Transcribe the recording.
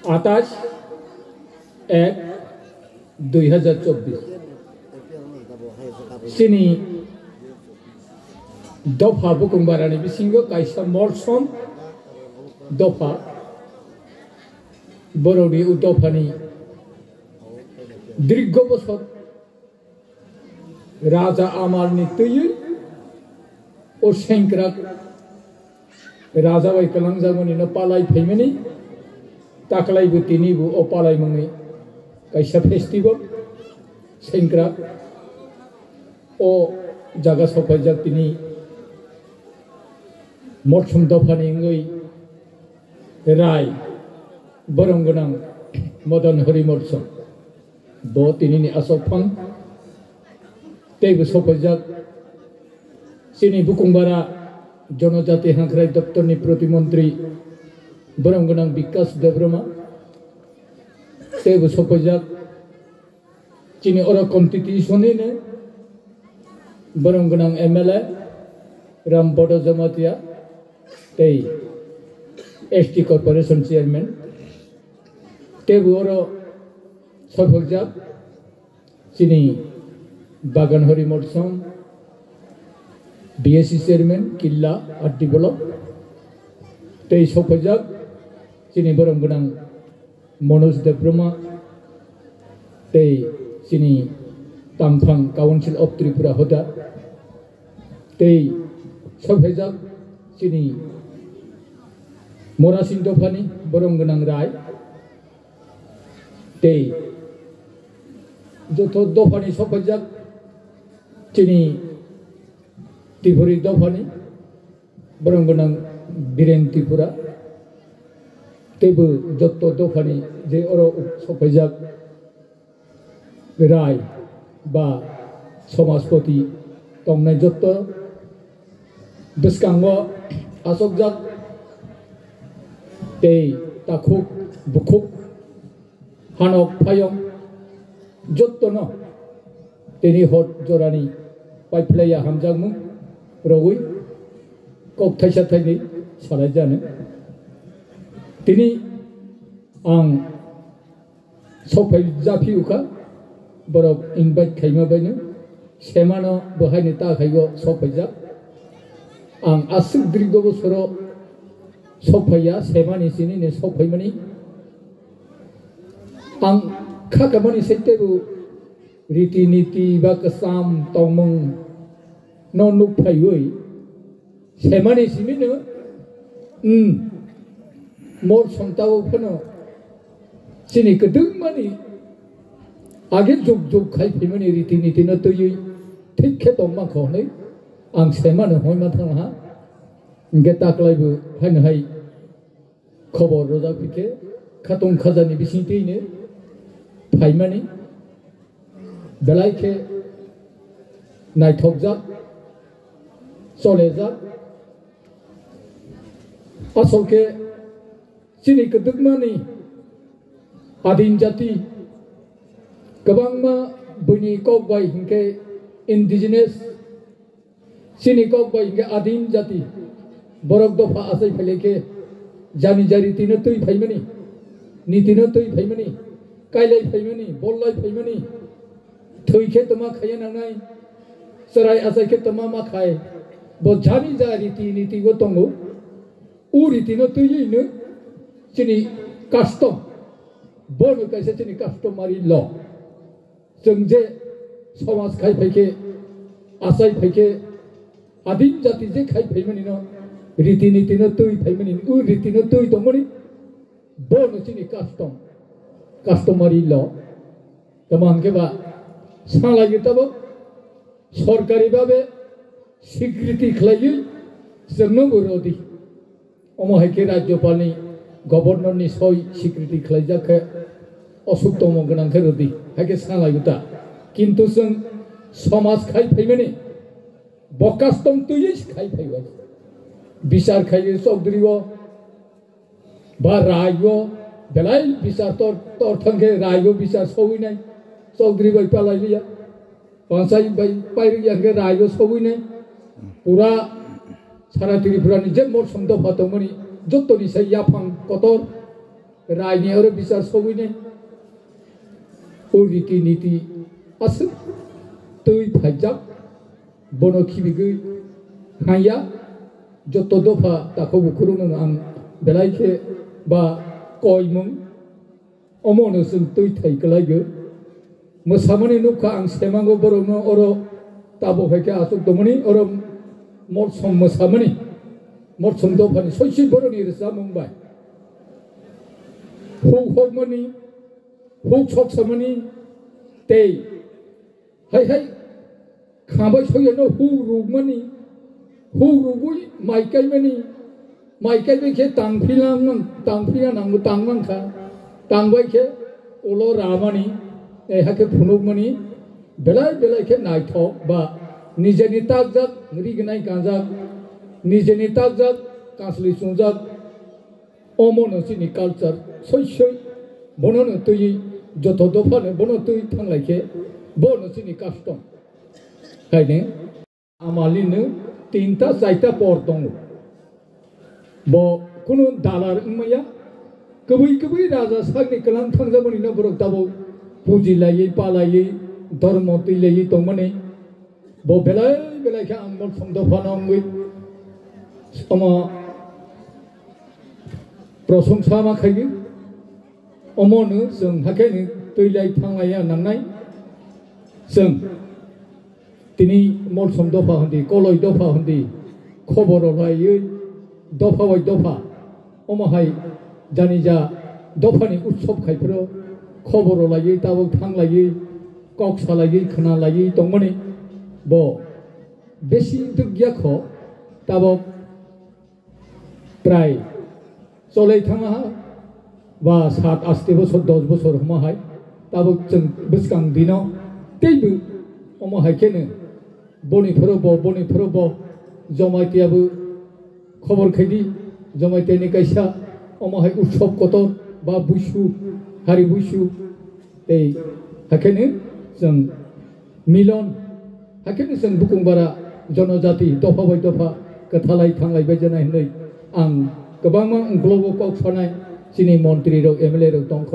28/1/2024 sini dopha bukungbarani bisingo kaisa morsom dopha borodi utophani dirgho bosor raja amarni tuyi o senkrak raja bai kalangjamani no palai phaimani taklai bu tini bu o palai mangi kaisa festival senkrak o jaga sopajak tini morsom dofani ngoi rai boronggonang Madan Hari Morsom bo tini ni asopang teibu sopajak sini Bukungbara Jonojati Hankrai Daptor ni Protimontri boronggonang Bikas Debroma teibu sopajak sini ora constitution ni boronggonang MLA Ram Bodo Jamatia tei ST Corporation Chairman tebu oro sopajak sini Bagan Hari Morsom BSC Chairman Killa Art Develop tei sopajak sini boronggonang Manoj Debroma tei sini Tamphang Council of Tripura Hoda tei sopajak sini Morasin Dofani boronggonang Rai tei joto dofani sopajak sini Tripuri Dofani boronggonang Biren Tripura tebu joto dofani je oro sopajak Rai ba Somaspoti tongnai joto biskango asokjak tei takuk bukuk hanok payong joto no tini hot jorani paiplaya hamjangmu rogui kok thaisa thaini sarajane tini ang sopai jafi uka borok invite khaima baino semano bohaini ta khaigo sopajak ang asuk drigo bosoro sopaya semani sini ne sopaimani ang khakamani setebu riti niti ba kasam tongmung no nuk phaioi semani sini ne mor somtawo phano sini kedung mani age jog jog khai phimani riti niti na toyi thikhe tongma khone ang semani hoima thang ha geta klaibu hain hai khobor roja pike khatong khajani bisingteine phaimani belaike naithokjak solejak asolke sini kedukmani adin jati kabangma buni kokbai hingke indigenous sini kokbai hingke adin jati borok dofa asai pheleke jani jari tino tui phaimani ni tino tui phaimani kailai phaimani bollai phaimani thuike toma khaya nangai sarai asai ke toma ma khai bo jani jari ti ni ti go tongo u riti no tui no chini custom bono kaise chini customary law jengje samas khai phaike asai phaike adin jati je khai phaimani no riti niti no tui phaimani u riti no tui tongoni bono chini customary law tamam ke ba sala gitabo সরকারি ভাবে স্বীকৃতি খাইয়ে জন্য বিরোধী অমহাইকে রাজ্যপালনি গভর্নরনি সই স্বীকৃতি খাই যাকে অসুক্তম গণাঙ্কে রোধী হাইকে সালাইতা কিন্তু जों সমাজ খাই ফাইমানে বকাস্তম তুই খাই ফাইবা বিচার খাইয়ে চৌধুরীও বা রায়ও বেলাই বিচার তোর থঙ্গে রায়ও বিচার সবই নাই চৌধুরী বাই পালাই লিয়া পাঁচাই বাই পাইরি ইয়াকে রায়ও সবই নাই পুরা সারা ত্রিপুরা নিজে মোর সন্দেহ পাতমনি যতনি সেই ইয়াফাং কতর रायनायाव बिसार सौहैनाय रीति नीति आसो तै फाइजाब बन खिबिगै हाया जत दफा दाखौ बुखुरुनो आं बेलायखे बा कयमुं अमनो जों तै थाइगलायगो मोसामनि नुखा आं सेमांगो बरनो अर ताबोखायखे आसुक दमनि अर मरसम मोसामनि मरसम दफानि सयसि बरनि रोजा मुंबाय हौमनि हौ सकसमनि ते हाय हाय खाबाय सयनो हौ रुगमनि हौ रुगुय माइकायमनि माइकायबेखे तांफिलांमोन तांफिया नांगो तांमांखा तांबायखे अल रामानि हाके फुनुगमनि बेलाय बेलायखे नायथक बा निजेनि ताकजाक रिगनाय गाजाक निजेनि ताकजाक कासलि सुंजाक अमनो सिनि कालचार सयसय बननो तै जत दफानो बनो तै थांलायखे बनो सिनि कास्टम खायनो आमालिनो 3टा 4टा पर दङ ब कुनु दालार उमैया गोबै राजा सागनि कलां थांजाबनि न बरक दाबो पुजिलायै पालायै धर्म तैलायै दंमोनै ब बेलाय बेलायखे आं मल समदफानांगै सम प्रशंसा माखायो अमनो जों हाखायनो तैलाय थांलाया नांनाय जों दिनै मलसम दफा हन्दी कलय दफा हन्दी खबर लायै दफा बाय दफा अमहाय जानि जा दफानि उत्सव खायफोराव खबर लायै दाबो थांलायै कक्सालायै खोनालायै दंमोनै ब बेसि दुगियाख दाबो प्राय चलै थाङा बा 7-8 बोसोर 10 बोसोर हमाहाय दाबो जों बेसेबां दिनाव दैबो अमहायखेनो बनिफोराव जमायतियाबो खबर खायदि जमायतियानि गायसा अमहाय उत्सव कतर बा बैसु हारि बैसु दै हाखेनो जों मिलन हाखेनो जों बुकुंबारा जनजाति दफा बाय दफा कथालाय थांलायबाय जानाय होननाय आं गोबां ग्लबो काउसानाय जोंनि मन्त्रि रग एमएलए रग दंख